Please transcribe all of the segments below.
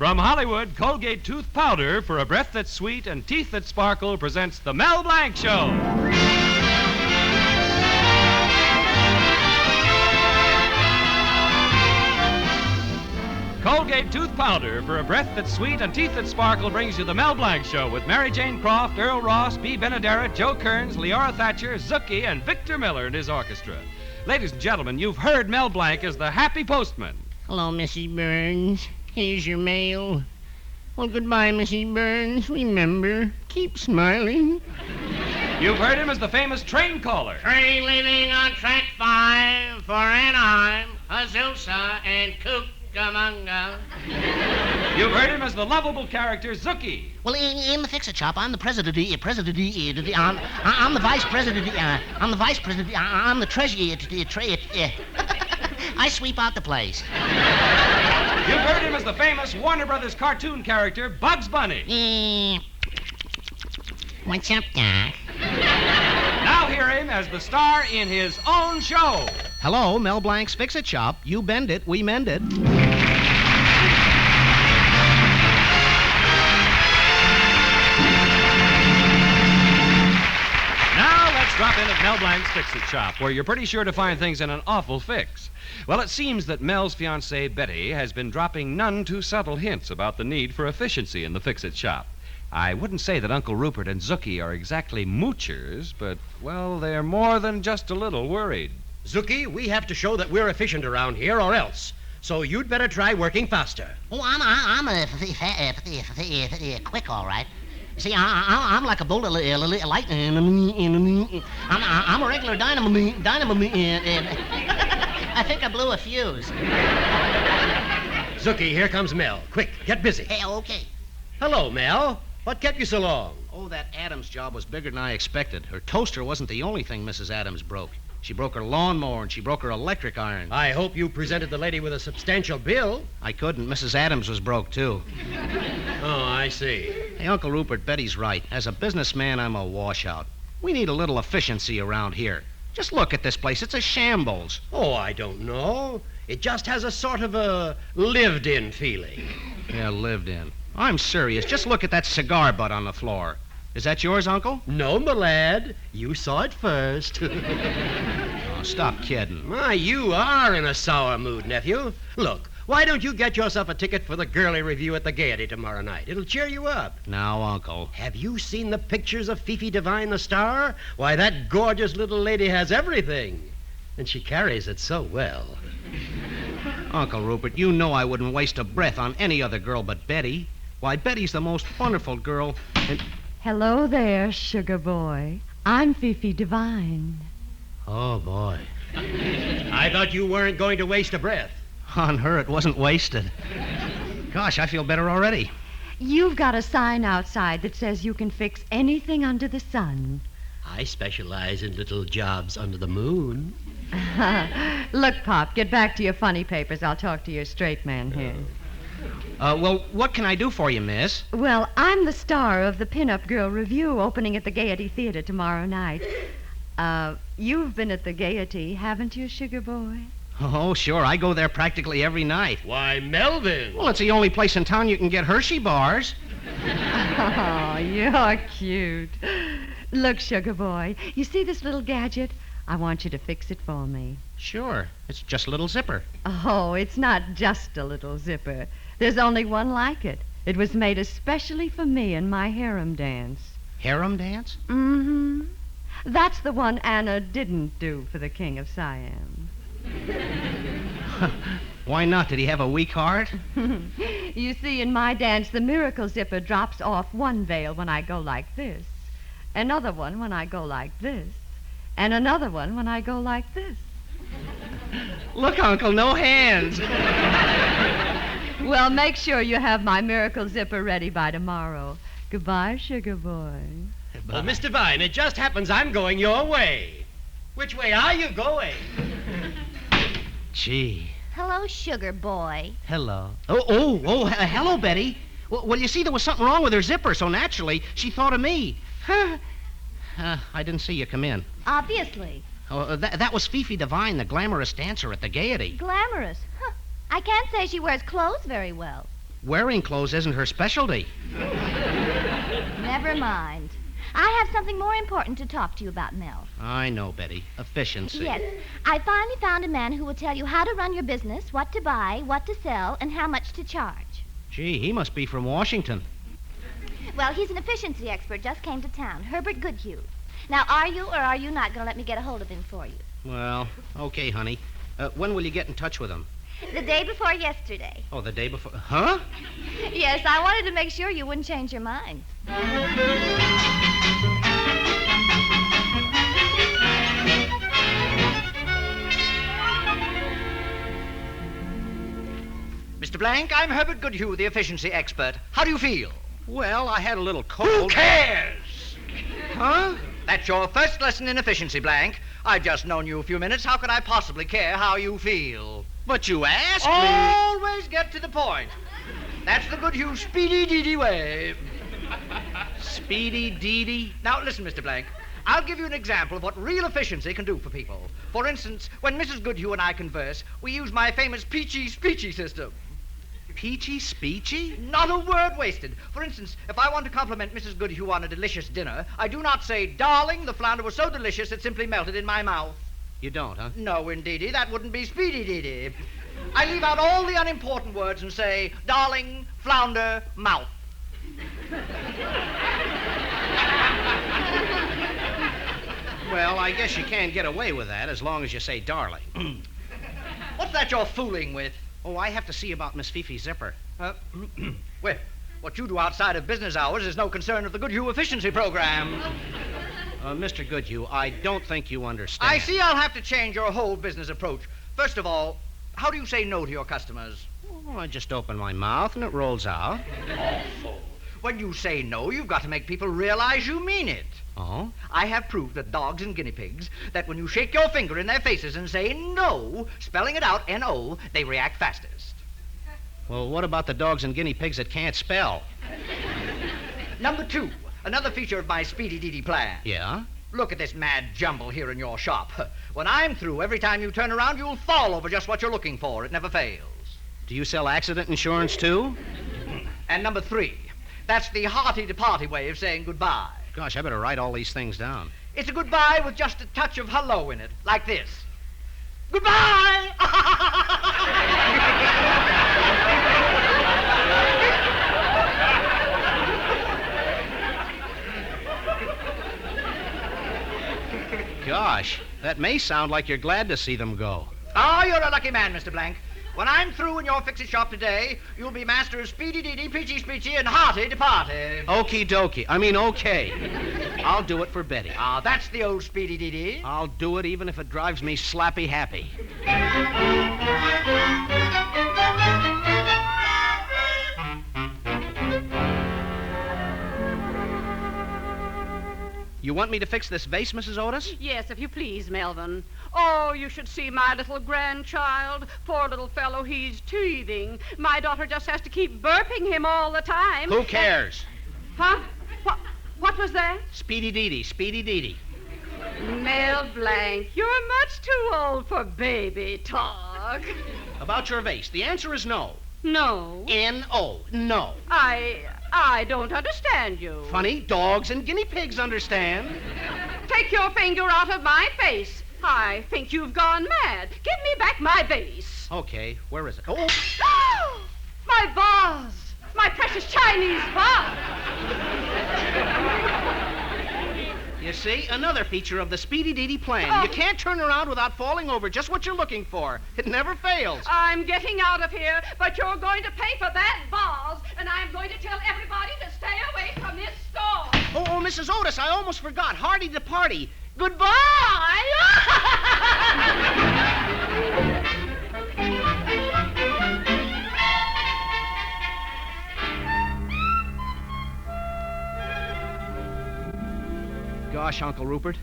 From Hollywood, Colgate Tooth Powder for a breath that's sweet and teeth that sparkle presents the Mel Blanc Show. Colgate Tooth Powder for a breath that's sweet and teeth that sparkle brings you the Mel Blanc Show with Mary Jane Croft, Earl Ross, Bea Benaderet, Joe Kearns, Leora Thatcher, Zookie, and Victor Miller and his orchestra. Ladies and gentlemen, you've heard Mel Blanc as the happy postman. Hello, Mrs. Burns. Here's your mail. Well, goodbye, Mrs. Burns. Remember, keep smiling. You've heard him as the famous train caller. Train leaving on track 5 for Anaheim, Azusa, and Cucamonga. You've heard him as the lovable character Zookie. Well, in the fix-it shop, I'm the president. I'm the vice president. I'm the vice president. I'm the treasurer. I sweep out the place. You've heard him as the famous Warner Brothers cartoon character Bugs Bunny. What's up, Doc? Now hear him as the star in his own show. Hello, Mel Blanc's Fix-It Shop. You bend it, we mend it. Now let's drop in at Mel Blanc's Fix-It Shop, where you're pretty sure to find things in an awful fix. Well, it seems that Mel's fiancée, Betty, has been dropping none too subtle hints about the need for efficiency in the Fix-It Shop. I wouldn't say that Uncle Rupert and Zookie are exactly moochers, but, well, they're more than just a little worried. Zookie, we have to show that we're efficient around here or else. So you'd better try working faster. Oh, I'm quick, all right. See, I'm like a bolt of lightning. I'm a regular dynamo. I think I blew a fuse. Zookie, here comes Mel. Quick, get busy. Hey, okay. Hello, Mel. What kept you so long? Oh, that Adams job was bigger than I expected. Her toaster wasn't the only thing Mrs. Adams broke. She broke her lawnmower and she broke her electric iron. I hope you presented the lady with a substantial bill. I couldn't. Mrs. Adams was broke, too. Oh, I see. Hey, Uncle Rupert, Betty's right. As a businessman, I'm a washout. We need a little efficiency around here. Just look at this place. It's a shambles. Oh, I don't know. It just has a sort of a lived-in feeling. Yeah, lived in. I'm serious. Just look at that cigar butt on the floor. Is that yours, Uncle? No, my lad. You saw it first. Oh, stop kidding. My, you are in a sour mood, nephew. Look, why don't you get yourself a ticket for the girly review at the Gaiety tomorrow night? It'll cheer you up. Now, Uncle. Have you seen the pictures of Fifi Divine, the star? Why, that gorgeous little lady has everything. And she carries it so well. Uncle Rupert, you know I wouldn't waste a breath on any other girl but Betty. Why, Betty's the most wonderful girl. And... Hello there, sugar boy. I'm Fifi Divine. Oh, boy. I thought you weren't going to waste a breath. On her, it wasn't wasted. Gosh, I feel better already. You've got a sign outside that says you can fix anything under the sun. I specialize in little jobs under the moon. Look, Pop, get back to your funny papers. I'll talk to your straight man here. Well, what can I do for you, miss? Well, I'm the star of the Pin-Up Girl Review opening at the Gaiety Theater tomorrow night. You've been at the Gaiety, haven't you, sugar boy? Oh, sure. I go there practically every night. Why, Melvin. Well, it's the only place in town you can get Hershey bars. Oh, you're cute. Look, sugar boy, you see this little gadget? I want you to fix it for me. Sure. It's just a little zipper. Oh, it's not just a little zipper. There's only one like it. It was made especially for me in my harem dance. Harem dance? Mm-hmm. That's the one Anna didn't do for the King of Siam. Why not? Did he have a weak heart? You see, in my dance, the miracle zipper drops off one veil when I go like this, another one when I go like this, and another one when I go like this. Look, Uncle, no hands. Well, make sure you have my miracle zipper ready by tomorrow. Goodbye, sugar boy. Well, Miss Divine, it just happens I'm going your way. Which way are you going? Gee. Hello, sugar boy. Hello. Hello, Betty. Well, you see, there was something wrong with her zipper, so naturally, she thought of me. I didn't see you come in. Obviously. Oh, that was Fifi Divine, the glamorous dancer at the Gaiety. Glamorous? Huh. I can't say she wears clothes very well. Wearing clothes isn't her specialty. Never mind. I have something more important to talk to you about, Mel. I know, Betty. Efficiency. Yes. I finally found a man who will tell you how to run your business, what to buy, what to sell, and how much to charge. Gee, he must be from Washington. Well, he's an efficiency expert, just came to town. Herbert Goodhue. Now, are you or are you not going to let me get a hold of him for you? Well, okay, honey. When will you get in touch with him? The day before yesterday. Oh, the day before. Huh? Yes, I wanted to make sure you wouldn't change your mind. Mr. Blank, I'm Herbert Goodhue, the efficiency expert. How do you feel? Well, I had a little cold. Who cares? Huh? That's your first lesson in efficiency, Blank. I've just known you a few minutes. How could I possibly care how you feel? But you asked me. Always get to the point. That's the Goodhue speedy-deedy way. Speedy-deedy? Now, listen, Mr. Blank. I'll give you an example of what real efficiency can do for people. For instance, when Mrs. Goodhue and I converse, we use my famous peachy-speechy system. Peachy-speechy? Not a word wasted. For instance, if I want to compliment Mrs. Goodhue on a delicious dinner, I do not say, "Darling, the flounder was so delicious it simply melted in my mouth." You don't, huh? No, indeedy, that wouldn't be speedy-deedy. I leave out all the unimportant words and say, "Darling, flounder, mouth." Well, I guess you can get away with that as long as you say darling. What's that you're fooling with? Oh, I have to see about Miss Fifi's zipper. Well, what you do outside of business hours is no concern of the Goodhue efficiency program. Mr. Goodhue, I don't think you understand. I see I'll have to change your whole business approach. First of all, how do you say no to your customers? Oh, I just open my mouth and it rolls out. Awful. When you say no, you've got to make people realize you mean it. Oh? I have proved that dogs and guinea pigs, that when you shake your finger in their faces and say no, spelling it out, N-O, they react fastest. Well, what about the dogs and guinea pigs that can't spell? Number 2, another feature of my speedy-deedy plan. Yeah? Look at this mad jumble here in your shop. When I'm through, every time you turn around, you'll fall over just what you're looking for. It never fails. Do you sell accident insurance, too? And number 3, that's the hearty-to-party way of saying goodbye. Gosh, I better write all these things down. It's a goodbye with just a touch of hello in it, like this. Goodbye! Gosh, that may sound like you're glad to see them go. Oh, you're a lucky man, Mr. Blank. When I'm through in your fix-it shop today, you'll be master of speedy-deedy, peachy-speechy, and hearty-to-party. Okie dokie. I mean, okay. I'll do it for Betty. Ah, that's the old speedy-deedy. I'll do it even if it drives me slappy happy. You want me to fix this vase, Mrs. Otis? Yes, if you please, Melvin. Oh, you should see my little grandchild. Poor little fellow, he's teething. My daughter just has to keep burping him all the time. Who cares? Huh? What was that? Speedy-deedy, speedy-deedy. Mel Blanc, you're much too old for baby talk. About your vase, the answer is no. No. N-O, no. I don't understand you. Funny, dogs and guinea pigs understand. Take your finger out of my face. I think you've gone mad. Give me back my vase. Okay, where is it? Oh, My vase! My precious Chinese vase! you see, another feature of the speedy-deedy plan. You can't turn around without falling over just what you're looking for. It never fails. I'm getting out of here, but you're going to pay for that vase, and I'm going to tell everybody to stay away from this store. Oh, Mrs. Otis, I almost forgot. Hardy to party. Goodbye! Gosh, Uncle Rupert,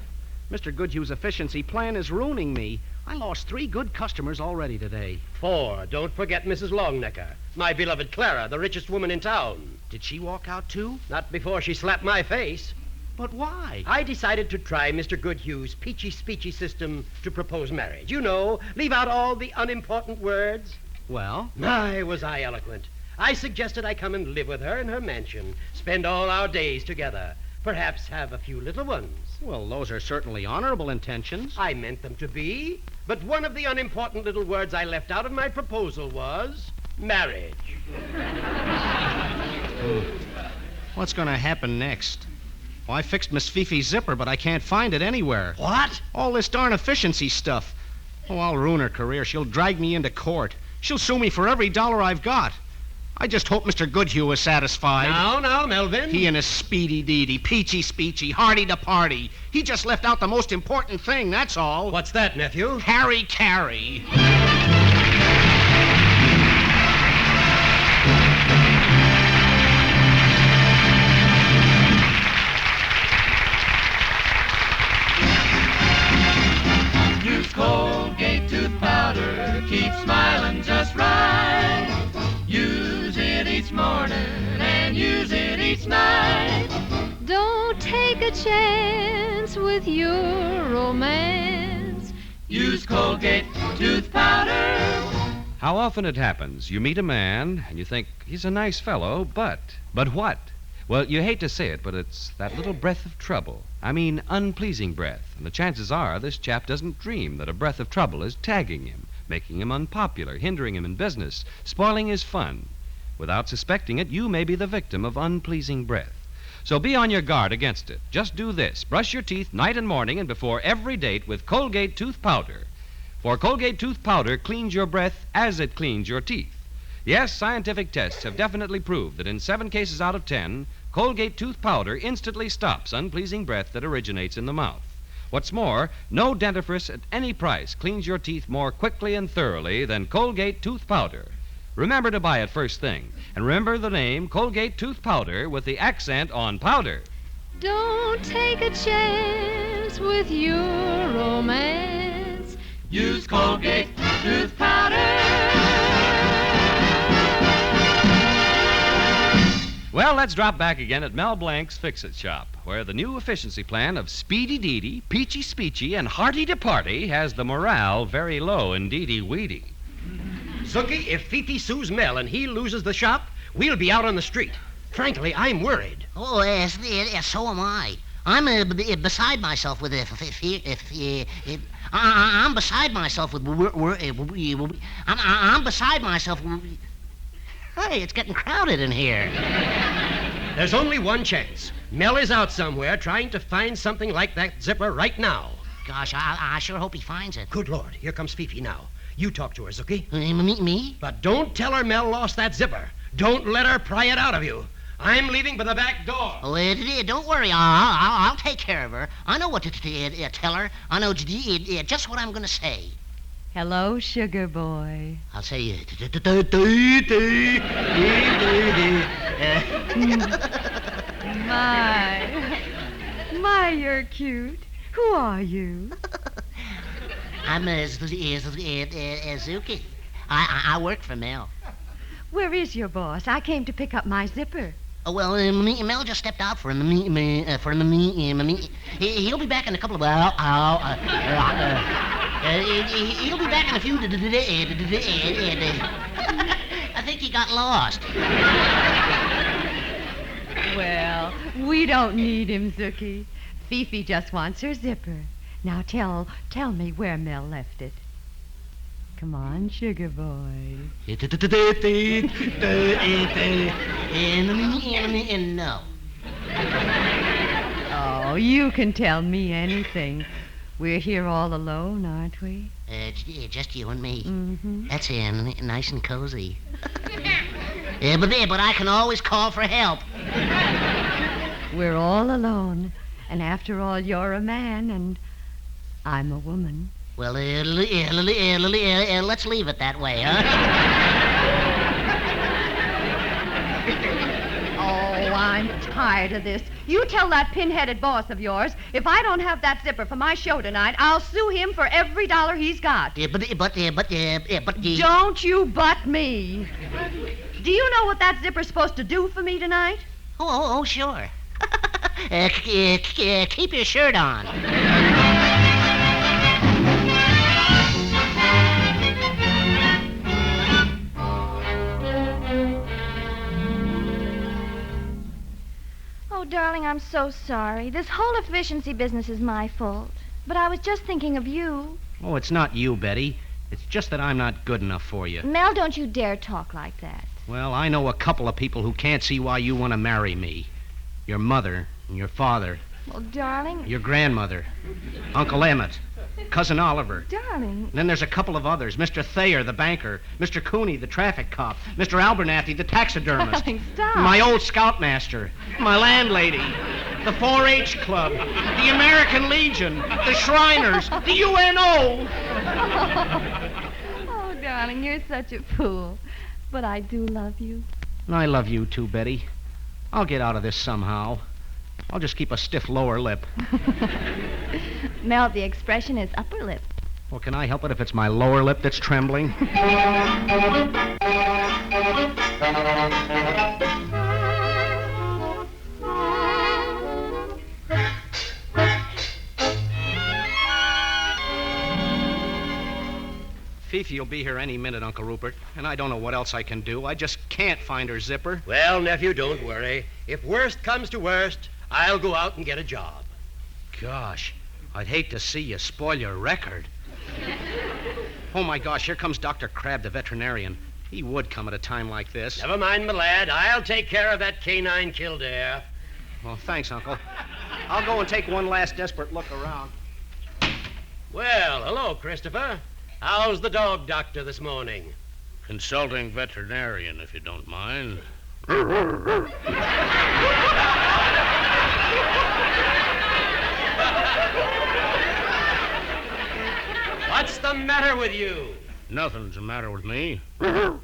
Mr. Goodhue's efficiency plan is ruining me. I lost 3 good customers already today. 4. Don't forget Mrs. Longnecker, my beloved Clara, the richest woman in town. Did she walk out too? Not before she slapped my face. But why? I decided to try Mr. Goodhue's peachy-speechy system to propose marriage. You know, leave out all the unimportant words. Well? My, was I eloquent. I suggested I come and live with her in her mansion, spend all our days together, perhaps have a few little ones. Well, those are certainly honorable intentions. I meant them to be, but one of the unimportant little words I left out of my proposal was marriage. What's going to happen next? Well, I fixed Miss Fifi's zipper, but I can't find it anywhere. What? All this darn efficiency stuff. Oh, I'll ruin her career. She'll drag me into court. She'll sue me for every dollar I've got. I just hope Mr. Goodhue is satisfied. Now, Melvin. He and his speedy deedy, peachy speechy, hardy to party. He just left out the most important thing, that's all. What's that, nephew? Harry Carey. Use Colgate tooth powder, keep smiling just right. Use it each morning and use it each night. Don't take a chance with your romance. Use Colgate tooth powder. How often it happens, you meet a man and you think he's a nice fellow, but what? Well, you hate to say it, but it's that little breath of trouble. I mean, unpleasing breath. And the chances are this chap doesn't dream that a breath of trouble is tagging him, making him unpopular, hindering him in business, spoiling his fun. Without suspecting it, you may be the victim of unpleasing breath. So be on your guard against it. Just do this. Brush your teeth night and morning and before every date with Colgate tooth powder. For Colgate tooth powder cleans your breath as it cleans your teeth. Yes, scientific tests have definitely proved that in 7 cases out of 10, Colgate tooth powder instantly stops unpleasing breath that originates in the mouth. What's more, no dentifrice at any price cleans your teeth more quickly and thoroughly than Colgate tooth powder. Remember to buy it first thing. And remember the name Colgate tooth powder with the accent on powder. Don't take a chance with your romance. Use Colgate tooth powder. Well, let's drop back again at Mel Blanc's Fix-It Shop, where the new efficiency plan of Speedy Deedy, Peachy Speechy, and Hearty to Party has the morale very low indeedy weedy. Zookie, if Fifi sues Mel and he loses the shop, we'll be out on the street. Frankly, I'm worried. Oh, so am I. I'm beside myself with I'm beside myself with I'm beside myself. Hey, it's getting crowded in here. There's only one chance. Mel is out somewhere trying to find something like that zipper right now. Gosh, I sure hope he finds it. Good Lord, here comes Fifi now. You talk to her, Zookie. Me? But don't tell her Mel lost that zipper. Don't let her pry it out of you. I'm leaving by the back door. Oh, don't worry. I'll take care of her. I know what to tell her. I know just what I'm going to say. Hello, sugar boy. I'll say, My, you're cute. Who are you? I'm Zuki. I work for Mel. Where is your boss? I came to pick up my zipper. Oh, well, Mel just stepped out for a He'll be back in a couple of he'll be back in a few I think he got lost. Well, we don't need him, Zookie. Fifi just wants her zipper. Now tell me where Mel left it. Come on, sugar boy. No. Oh, you can tell me anything. We're here all alone, aren't we? Just you and me. Mm-hmm. That's nice and cozy. But I can always call for help. We're all alone. And after all, you're a man, and I'm a woman. Well, let's leave it that way, huh? Oh, I'm tired of this. You tell that pin-headed boss of yours, if I don't have that zipper for my show tonight, I'll sue him for every dollar he's got. Don't you butt me. Do you know what that zipper's supposed to do for me tonight? Oh, sure. Keep your shirt on. darling, I'm so sorry. This whole efficiency business is my fault. But I was just thinking of you. Oh, it's not you, Betty. It's just that I'm not good enough for you. Mel, don't you dare talk like that. Well, I know a couple of people who can't see why you want to marry me. Your mother and your father. Well, darling. Your grandmother. Uncle Emmett. Cousin Oliver. Darling. And then there's a couple of others. Mr. Thayer, the banker. Mr. Cooney, the traffic cop. Mr. Abernathy, the taxidermist. Darling, stop. My old scoutmaster. My landlady. The 4-H Club. The American Legion. The Shriners. The UNO. Oh, darling, you're such a fool. But I do love you. And I love you too, Betty. I'll get out of this somehow. I'll just keep a stiff lower lip. Mel, the expression is upper lip. Well, can I help it if it's my lower lip that's trembling? Fifi will be here any minute, Uncle Rupert, and I don't know what else I can do. I just can't find her zipper. Well, nephew, don't worry. If worst comes to worst, I'll go out and get a job. Gosh, I'd hate to see you spoil your record. Oh, my gosh, here comes Dr. Krab, the veterinarian. He would come at a time like this. Never mind, my lad. I'll take care of that canine Kildare. Well, thanks, Uncle. I'll go and take one last desperate look around. Well, hello, Christopher. How's the dog doctor this morning? Consulting veterinarian, if you don't mind. What's the matter with you? Nothing's the matter with me. Got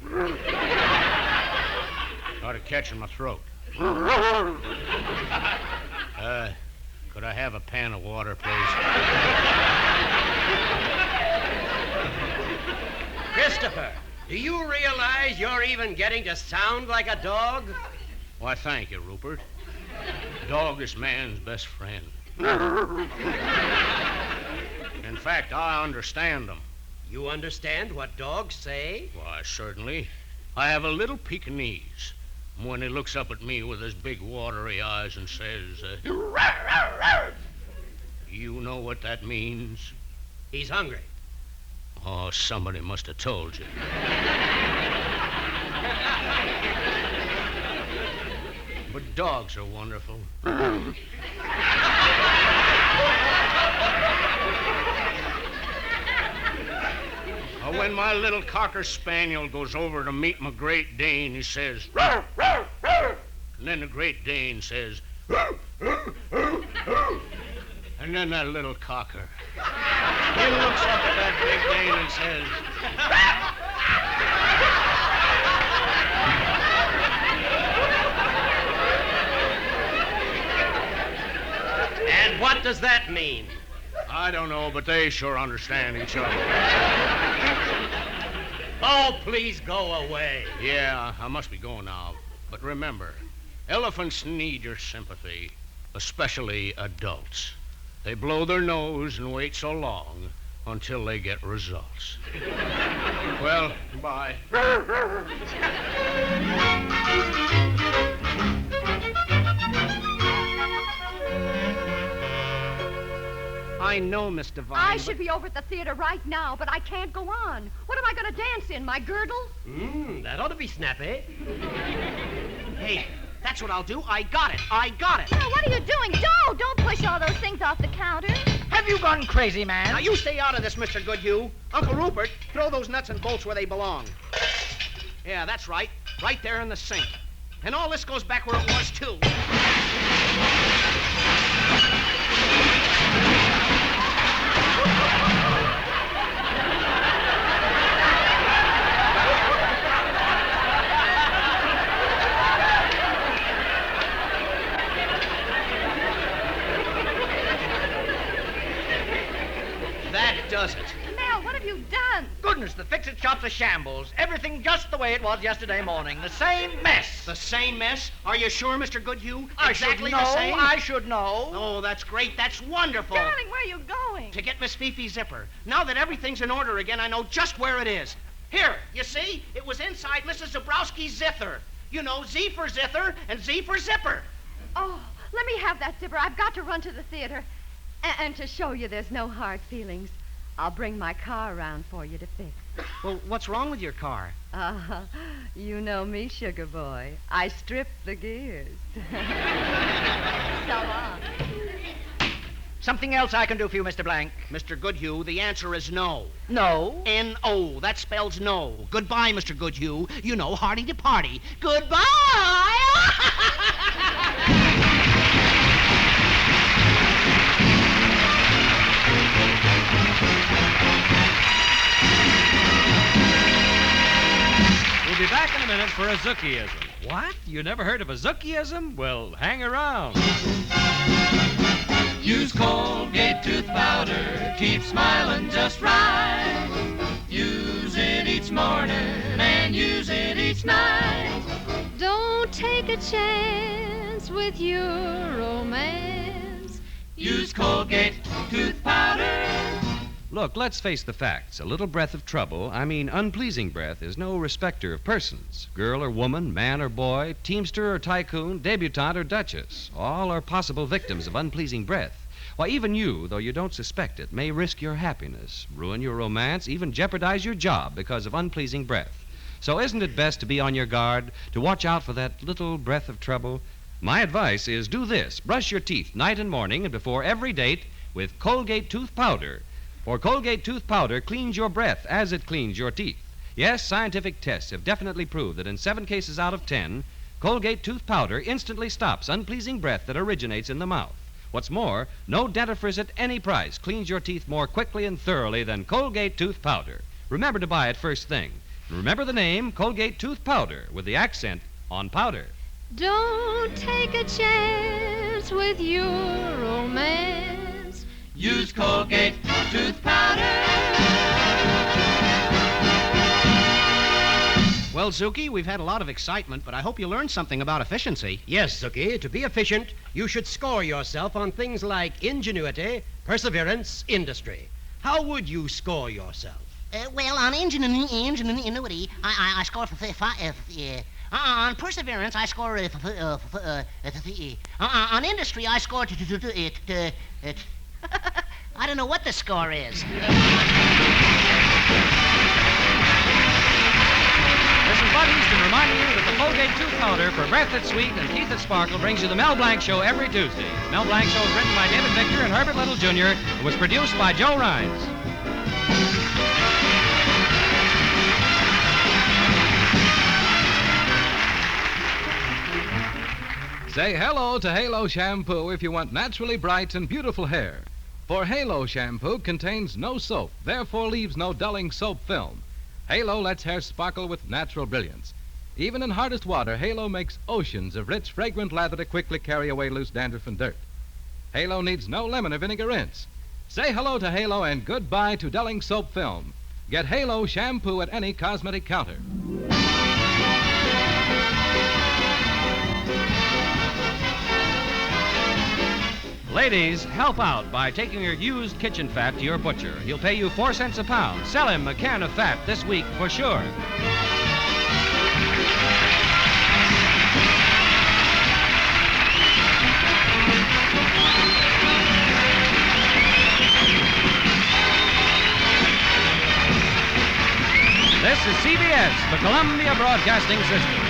a catch in my throat. Could I have a pan of water, please? Christopher, do you realize you're even getting to sound like a dog? Why, thank you, Rupert. Dog is man's best friend. In fact, I understand them. You understand what dogs say? Why, certainly. I have a little Pekingese. When he looks up at me with his big watery eyes and says, you know what that means? He's hungry. Oh, somebody must have told you. But dogs are wonderful. When my little Cocker Spaniel goes over to meet my Great Dane, he says, "Row, row, row." And then the Great Dane says, "Row, row, row, row." And then that little Cocker, he looks up at that Big Dane and says, And what does that mean? I don't know, but they sure understand each other. Oh, please go away. Yeah, I must be going now. But remember, elephants need your sympathy, especially adults. They blow their nose and wait so long until they get results. Well, bye. I know, Miss Divine. I should be over at the theater right now, but I can't go on. What am I going to dance in, my girdle? That ought to be snappy. Hey, that's what I'll do. I got it. I got it. Now, what are you doing? Don't push all those things off the counter. Have you gone crazy, man? Now, you stay out of this, Mr. Goodhue. Uncle Rupert, throw those nuts and bolts where they belong. Yeah, that's right. Right there in the sink. And all this goes back where it was, too. That does it. Mel, what have you done? Goodness, the fix-it shop's a shambles. Everything just the way it was yesterday morning. The same mess. The same mess? Are you sure, Mr. Goodhue? I Exactly should know. the same? I should know. Oh, that's great. That's wonderful. Darling, where are you going? To get Miss Fifi's zipper. Now that everything's in order again, I know just where it is. Here, you see? It was inside Mrs. Zabrowski's zither. You know, Z for zither and Z for zipper. Oh, let me have that zipper. I've got to run to the theater. And to show you there's no hard feelings, I'll bring my car around for you to fix. Well, what's wrong with your car? You know me, sugar boy. I strip the gears. So long. Something else I can do for you, Mr. Blank? Mr. Goodhue, the answer is no. No? N-O. That spells no. Goodbye, Mr. Goodhue. You know, hearty to party. Goodbye! We'll be back in a minute for a Zookieism. What? You never heard of a Zookieism? Well, hang around. Use Colgate tooth powder, keep smiling just right. Use it each morning and use it each night. Don't take a chance with your romance. Use Colgate tooth powder. Look, let's face the facts. A little breath of trouble, I mean unpleasing breath, is no respecter of persons. Girl or woman, man or boy, teamster or tycoon, debutante or duchess. All are possible victims of unpleasing breath. Why, even you, though you don't suspect it, may risk your happiness, ruin your romance, even jeopardize your job because of unpleasing breath. So isn't it best to be on your guard, to watch out for that little breath of trouble? My advice is do this. Brush your teeth night and morning and before every date with Colgate tooth powder. For Colgate tooth powder cleans your breath as it cleans your teeth. Yes, scientific tests have definitely proved that in 7 cases out of 10, Colgate tooth powder instantly stops unpleasing breath that originates in the mouth. What's more, no dentifrice at any price cleans your teeth more quickly and thoroughly than Colgate tooth powder. Remember to buy it first thing. And remember the name Colgate tooth powder with the accent on powder. Don't take a chance with your romance. Use Colgate tooth powder. Well, Zuki, we've had a lot of excitement, but I hope you learned something about efficiency. Yes, Zookie, to be efficient, you should score yourself on things like ingenuity, perseverance, industry. How would you score yourself? Well, on ingenuity, I score on perseverance, I score on industry, I score I don't know what the score is. This is Bud Easton reminding you that the Colgate tooth powder for breath that's sweet and teeth that sparkle brings you the Mel Blanc Show every Tuesday. Mel Blanc Show is written by David Victor and Herbert Little Jr. and was produced by Joe Rhines. Say hello to Halo Shampoo if you want naturally bright and beautiful hair. For Halo Shampoo contains no soap, therefore leaves no dulling soap film. Halo lets hair sparkle with natural brilliance. Even in hardest water, Halo makes oceans of rich, fragrant lather to quickly carry away loose dandruff and dirt. Halo needs no lemon or vinegar rinse. Say hello to Halo and goodbye to dulling soap film. Get Halo Shampoo at any cosmetic counter. Ladies, help out by taking your used kitchen fat to your butcher. He'll pay you 4 cents a pound. Sell him a can of fat this week for sure. This is CBS, the Columbia Broadcasting System.